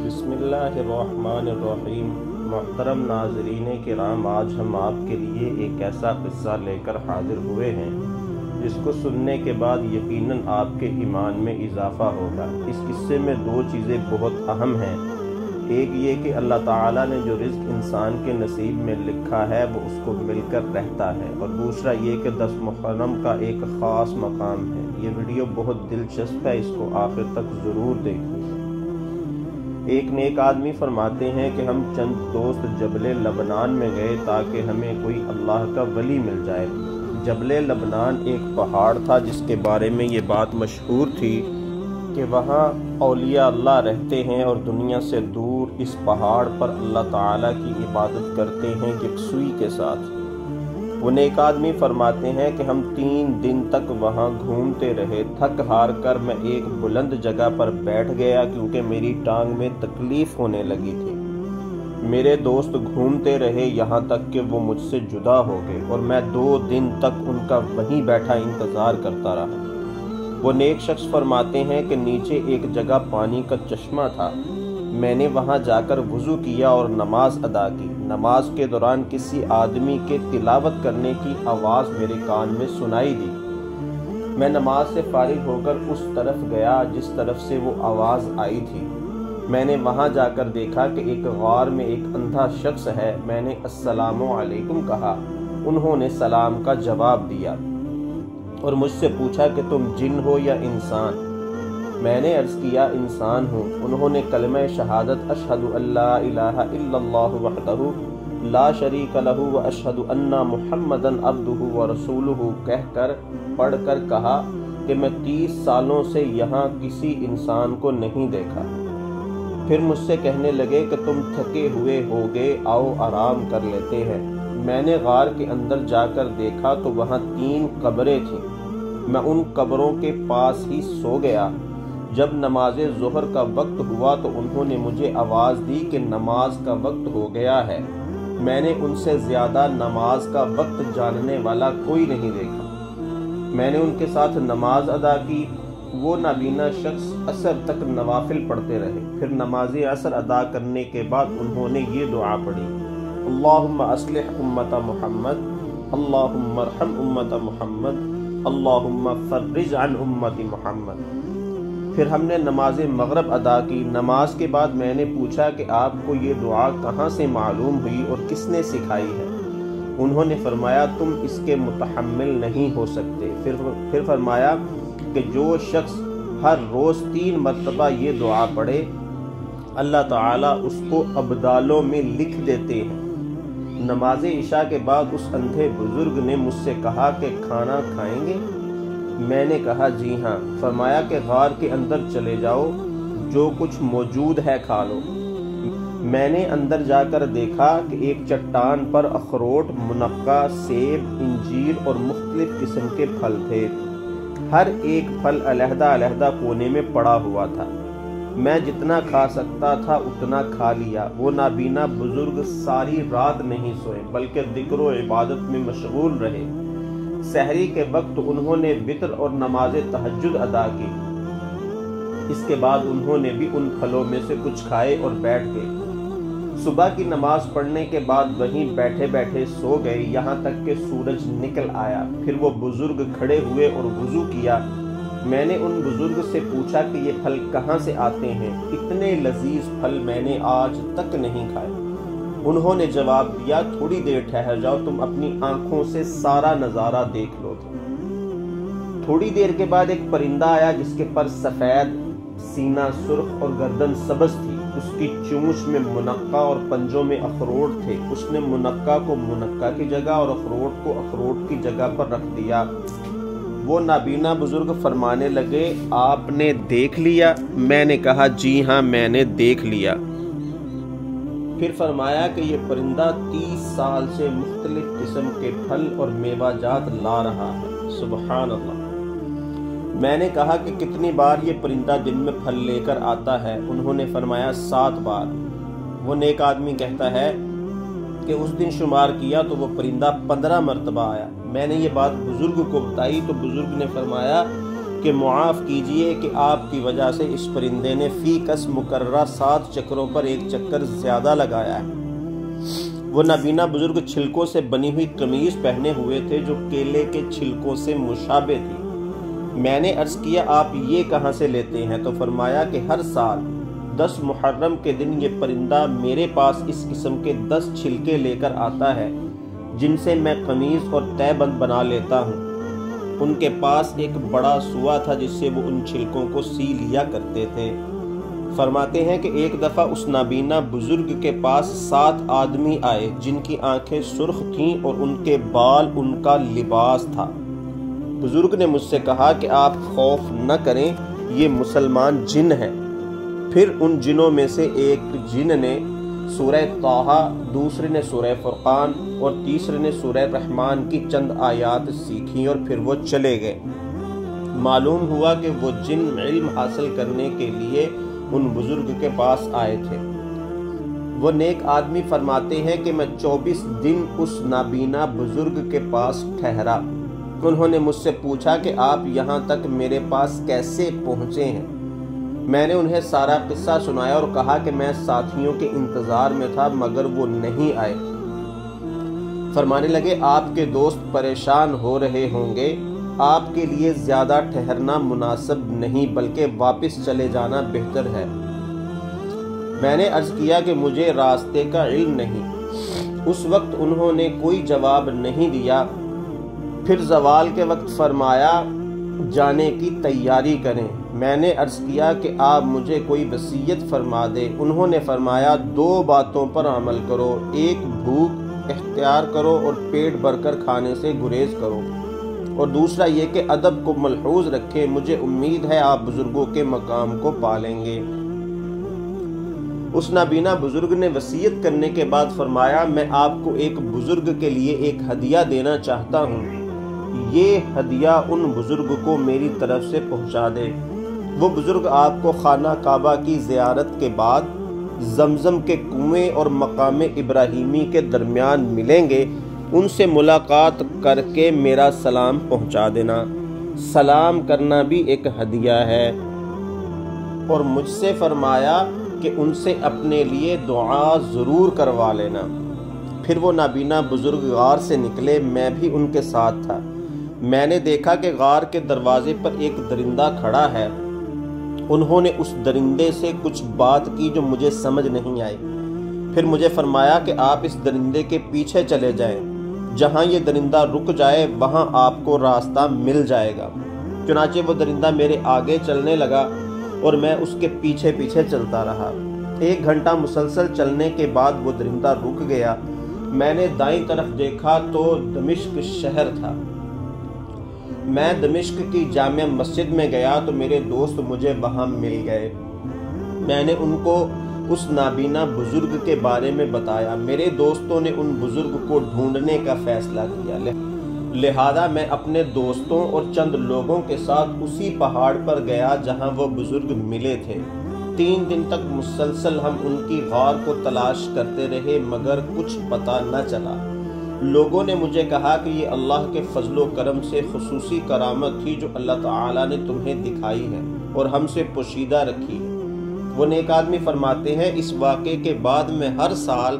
بسم اللہ الرحمن الرحیم۔ محترم ناظرین کرام، آج ہم آپ کے لیے ایک ایسا قصہ لے کر حاضر ہوئے ہیں جس کو سننے کے بعد یقیناً آپ کے ایمان میں اضافہ ہوگا۔ اس قصے میں دو چیزیں بہت اہم ہیں۔ ایک یہ کہ اللہ تعالیٰ نے جو رزق انسان کے نصیب میں لکھا ہے وہ اس کو مل کر رہتا ہے، اور دوسرا یہ کہ 10 محرم کا ایک خاص مقام ہے۔ یہ ویڈیو بہت دلچسپ ہے، اس کو آخر تک ضرور دیکھیں۔ ایک نیک آدمی فرماتے ہیں کہ ہم چند دوست جبل لبنان میں گئے تاکہ ہمیں کوئی اللہ کا ولی مل جائے۔ جبل لبنان ایک پہاڑ تھا جس کے بارے میں یہ بات مشہور تھی کہ وہاں اولیاء اللہ رہتے ہیں اور دنیا سے دور اس پہاڑ پر اللہ تعالیٰ کی عبادت کرتے ہیں یکسوئی کے ساتھ۔ وہ نیک آدمی فرماتے ہیں کہ ہم 3 دن تک وہاں گھومتے رہے۔ تھک ہار کر میں ایک بلند جگہ پر بیٹھ گیا کیونکہ میری ٹانگ میں تکلیف ہونے لگی تھی۔ میرے دوست گھومتے رہے یہاں تک کہ وہ مجھ سے جدا ہو گئے، اور میں 2 دن تک ان کا وہیں بیٹھا انتظار کرتا رہا۔ وہ نیک شخص فرماتے ہیں کہ نیچے ایک جگہ پانی کا چشمہ تھا۔ میں نے وہاں جا کر وضو کیا اور نماز ادا کی۔ نماز کے دوران کسی آدمی کے تلاوت کرنے کی آواز میرے کان میں سنائی دی۔ میں نماز سے فارغ ہو کر اس طرف گیا جس طرف سے وہ آواز آئی تھی۔ میں نے وہاں جا کر دیکھا کہ ایک غار میں ایک اندھا شخص ہے۔ میں نے السلام علیکم کہا، انہوں نے سلام کا جواب دیا اور مجھ سے پوچھا کہ تم جن ہو یا انسان؟ میں نے عرض کیا انسان ہوں۔ انہوں نے کلمہ شہادت اشہد ان لا الہ الا اللہ وحدہ لا شریک لہ واشہد ان محمدًا عبدہ ورسولہ کہہ کر پڑھ کر کہا کہ میں 30 سالوں سے یہاں کسی انسان کو نہیں دیکھا۔ پھر مجھ سے کہنے لگے کہ تم تھکے ہوئے ہوگے، آؤ آرام کر لیتے ہیں۔ میں نے غار کے اندر جا کر دیکھا تو وہاں 3 قبریں تھیں۔ میں ان قبروں کے پاس ہی سو گیا۔ جب نماز ظہر کا وقت ہوا تو انہوں نے مجھے آواز دی کہ نماز کا وقت ہو گیا ہے۔ میں نے ان سے زیادہ نماز کا وقت جاننے والا کوئی نہیں دیکھا۔ میں نے ان کے ساتھ نماز ادا کی۔ وہ نابینا شخص عصر تک نوافل پڑھتے رہے۔ پھر نماز عصر ادا کرنے کے بعد انہوں نے یہ دعا پڑھی، اللہم اصلح امت محمد، اللہم ارحم امت محمد، اللہم فرج عن امت محمد۔ پھر ہم نے نماز مغرب ادا کی۔ نماز کے بعد میں نے پوچھا کہ آپ کو یہ دعا کہاں سے معلوم ہوئی اور کس نے سکھائی ہے؟ انہوں نے فرمایا تم اس کے متحمل نہیں ہو سکتے۔ پھر فرمایا کہ جو شخص ہر روز 3 مرتبہ یہ دعا پڑھے اللہ تعالیٰ اس کو ابدالوں میں لکھ دیتے ہیں۔ نماز عشاء کے بعد اس اندھے بزرگ نے مجھ سے کہا کہ کھانا کھائیں گے؟ میں نے کہا جی ہاں۔ فرمایا کہ غار کے اندر چلے جاؤ، جو کچھ موجود ہے کھا لو۔ میں نے اندر جا کر دیکھا کہ ایک چٹان پر اخروٹ، منقع، سیب، انجیر اور مختلف قسم کے پھل تھے۔ ہر ایک پھل علیحدہ علیحدہ کونے میں پڑا ہوا تھا۔ میں جتنا کھا سکتا تھا اتنا کھا لیا۔ وہ نابینا بزرگ ساری رات نہیں سوئے بلکہ ذکر و عبادت میں مشغول رہے۔ سحری کے وقت انہوں نے وتر اور نماز تہجد ادا کی۔ اس کے بعد انہوں نے بھی ان پھلوں میں سے کچھ کھائے اور بیٹھ گئے۔ صبح کی نماز پڑھنے کے بعد وہیں بیٹھے بیٹھے سو گئے یہاں تک کہ سورج نکل آیا۔ پھر وہ بزرگ کھڑے ہوئے اور وضو کیا۔ میں نے ان بزرگ سے پوچھا کہ یہ پھل کہاں سے آتے ہیں؟ اتنے لذیذ پھل میں نے آج تک نہیں کھائے۔ انہوں نے جواب دیا تھوڑی دیر ٹھہر جاؤ، تم اپنی آنکھوں سے سارا نظارہ دیکھ لو۔ تھوڑی دیر کے بعد ایک پرندہ آیا جس کے پر سفید، سینہ سرخ اور گردن سبز تھی۔ اس کی چونچ میں منقع اور پنجوں میں اخروٹ تھے۔ اس نے منقع کو منقع کی جگہ اور اخروٹ کو اخروٹ کی جگہ پر رکھ دیا۔ وہ نابینا بزرگ فرمانے لگے آپ نے دیکھ لیا؟ میں نے کہا جی ہاں میں نے دیکھ لیا۔ پھر فرمایا کہ یہ پرندہ 30 سال سے مختلف قسم کے پھل اور میوہ جات لا رہا ہے۔ سبحان اللہ۔ میں نے کہا کہ کتنی بار یہ پرندہ دن میں پھل لے کر آتا ہے؟ انہوں نے فرمایا 7 بار۔ وہ نیک آدمی کہتا ہے کہ اس دن شمار کیا تو وہ پرندہ 15 مرتبہ آیا۔ میں نے یہ بات بزرگ کو بتائی تو بزرگ نے فرمایا کہ معاف کیجئے کہ آپ کی وجہ سے اس پرندے نے فی کس مکررہ 7 چکروں پر ایک چکر زیادہ لگایا ہے۔ وہ نابینا بزرگ چھلکوں سے بنی ہوئی قمیض پہنے ہوئے تھے جو کیلے کے چھلکوں سے مشابہ تھی۔ میں نے عرض کیا آپ یہ کہاں سے لیتے ہیں؟ تو فرمایا کہ ہر سال 10 محرم کے دن یہ پرندہ میرے پاس اس قسم کے 10 چھلکے لے کر آتا ہے جن سے میں قمیض اور تہبند بنا لیتا ہوں۔ ان کے پاس ایک بڑا سوا تھا جس سے وہ ان چھلکوں کو سی لیا کرتے تھے۔ فرماتے ہیں کہ ایک دفعہ اس نابینا بزرگ کے پاس 7 آدمی آئے جن کی آنکھیں سرخ تھیں اور ان کے بال ان کا لباس تھا۔ بزرگ نے مجھ سے کہا کہ آپ خوف نہ کریں، یہ مسلمان جن ہیں۔ پھر ان جنوں میں سے ایک جن نے سورہ طٰہٰ، دوسرے نے سورہ فرقان اور تیسرے نے سورہ رحمان کی چند آیات سیکھیں اور پھر وہ چلے گئے۔ معلوم ہوا کہ وہ جن علم حاصل کرنے کے لیے ان بزرگ کے پاس آئے تھے۔ وہ نیک آدمی فرماتے ہیں کہ میں 24 دن اس نابینا بزرگ کے پاس ٹھہرا۔ انہوں نے مجھ سے پوچھا کہ آپ یہاں تک میرے پاس کیسے پہنچے ہیں؟ میں نے انہیں سارا قصہ سنایا اور کہا کہ میں ساتھیوں کے انتظار میں تھا مگر وہ نہیں آئے۔ فرمانے لگے آپ کے دوست پریشان ہو رہے ہوں گے، آپ کے لیے زیادہ ٹھہرنا مناسب نہیں بلکہ واپس چلے جانا بہتر ہے۔ میں نے عرض کیا کہ مجھے راستے کا علم نہیں۔ اس وقت انہوں نے کوئی جواب نہیں دیا۔ پھر زوال کے وقت فرمایا جانے کی تیاری کریں۔ میں نے عرض کیا کہ آپ مجھے کوئی وصیت فرما دے۔ انہوں نے فرمایا 2 باتوں پر عمل کرو، ایک بھوک اختیار کرو اور پیٹ بھر کر کھانے سے گریز کرو، اور دوسرا یہ کہ ادب کو ملحوظ رکھیں، مجھے امید ہے آپ بزرگوں کے مقام کو پالیں گے۔ اس نابینا بزرگ نے وصیت کرنے کے بعد فرمایا میں آپ کو ایک بزرگ کے لیے ایک ہدیہ دینا چاہتا ہوں، یہ ہدیہ ان بزرگ کو میری طرف سے پہنچا دے۔ وہ بزرگ آپ کو خانہ کعبہ کی زیارت کے بعد زمزم کے کنویں اور مقام ابراہیمی کے درمیان ملیں گے، ان سے ملاقات کر کے میرا سلام پہنچا دینا۔ سلام کرنا بھی ایک ہدیہ ہے۔ اور مجھ سے فرمایا کہ ان سے اپنے لیے دعا ضرور کروا لینا۔ پھر وہ نابینا بزرگ غار سے نکلے، میں بھی ان کے ساتھ تھا۔ میں نے دیکھا کہ غار کے دروازے پر ایک درندہ کھڑا ہے۔ انہوں نے اس درندے سے کچھ بات کی جو مجھے سمجھ نہیں آئی۔ پھر مجھے فرمایا کہ آپ اس درندے کے پیچھے چلے جائیں، جہاں یہ درندہ رک جائے وہاں آپ کو راستہ مل جائے گا۔ چنانچہ وہ درندہ میرے آگے چلنے لگا اور میں اس کے پیچھے پیچھے چلتا رہا۔ 1 گھنٹہ مسلسل چلنے کے بعد وہ درندہ رک گیا۔ میں نے دائیں طرف دیکھا تو دمشق شہر تھا۔ میں دمشق کی جامع مسجد میں گیا تو میرے دوست مجھے وہاں مل گئے۔ میں نے ان کو اس نابینا بزرگ کے بارے میں بتایا۔ میرے دوستوں نے ان بزرگ کو ڈھونڈنے کا فیصلہ کیا، لہذا میں اپنے دوستوں اور چند لوگوں کے ساتھ اسی پہاڑ پر گیا جہاں وہ بزرگ ملے تھے۔ 3 دن تک مسلسل ہم ان کی غار کو تلاش کرتے رہے مگر کچھ پتہ نہ چلا۔ لوگوں نے مجھے کہا کہ یہ اللہ کے فضل و کرم سے خصوصی کرامت تھی جو اللہ تعالیٰ نے تمہیں دکھائی ہے اور ہم سے پوشیدہ رکھی ہے۔ وہ نیک آدمی فرماتے ہیں اس واقعے کے بعد میں ہر سال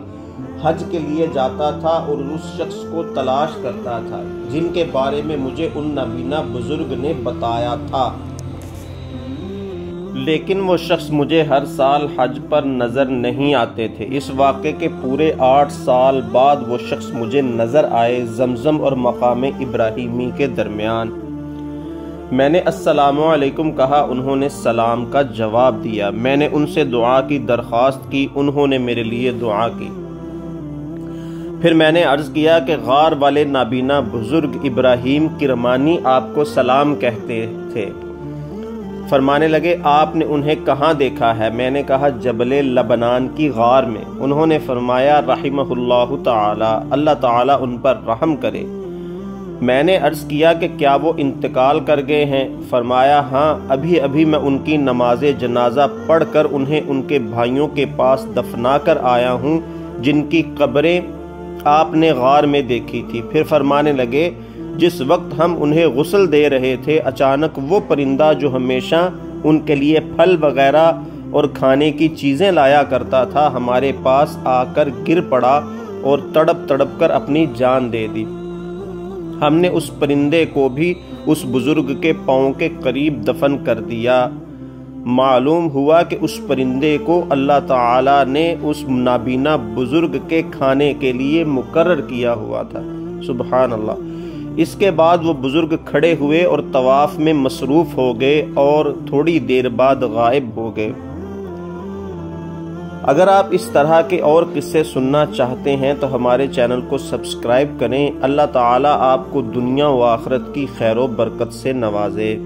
حج کے لیے جاتا تھا اور اس شخص کو تلاش کرتا تھا جن کے بارے میں مجھے ان نابینا بزرگ نے بتایا تھا، لیکن وہ شخص مجھے ہر سال حج پر نظر نہیں آتے تھے۔ اس واقعے کے پورے 8 سال بعد وہ شخص مجھے نظر آئے زمزم اور مقام ابراہیمی کے درمیان۔ میں نے السلام علیکم کہا، انہوں نے سلام کا جواب دیا۔ میں نے ان سے دعا کی درخواست کی، انہوں نے میرے لیے دعا کی۔ پھر میں نے عرض کیا کہ غار والے نابینا بزرگ ابراہیم کرمانی آپ کو سلام کہتے تھے۔ فرمانے لگے آپ نے انہیں کہاں دیکھا ہے؟ میں نے کہا جبل لبنان کی غار میں۔ انہوں نے فرمایا رحمہ اللہ تعالی، اللہ تعالی ان پر رحم کرے۔ میں نے عرض کیا کہ کیا وہ انتقال کر گئے ہیں؟ فرمایا ہاں، ابھی میں ان کی نماز جنازہ پڑھ کر انہیں ان کے بھائیوں کے پاس دفنا کر آیا ہوں جن کی قبریں آپ نے غار میں دیکھی تھی۔ پھر فرمانے لگے جس وقت ہم انہیں غسل دے رہے تھے اچانک وہ پرندہ جو ہمیشہ ان کے لیے پھل وغیرہ اور کھانے کی چیزیں لایا کرتا تھا ہمارے پاس آ کر گر پڑا اور تڑپ تڑپ کر اپنی جان دے دی۔ ہم نے اس پرندے کو بھی اس بزرگ کے پاؤں کے قریب دفن کر دیا۔ معلوم ہوا کہ اس پرندے کو اللہ تعالی نے اس نابینا بزرگ کے کھانے کے لیے مقرر کیا ہوا تھا۔ سبحان اللہ۔ اس کے بعد وہ بزرگ کھڑے ہوئے اور طواف میں مصروف ہو گئے اور تھوڑی دیر بعد غائب ہو گئے۔ اگر آپ اس طرح کے اور قصے سننا چاہتے ہیں تو ہمارے چینل کو سبسکرائب کریں۔ اللہ تعالیٰ آپ کو دنیا و آخرت کی خیر و برکت سے نوازے۔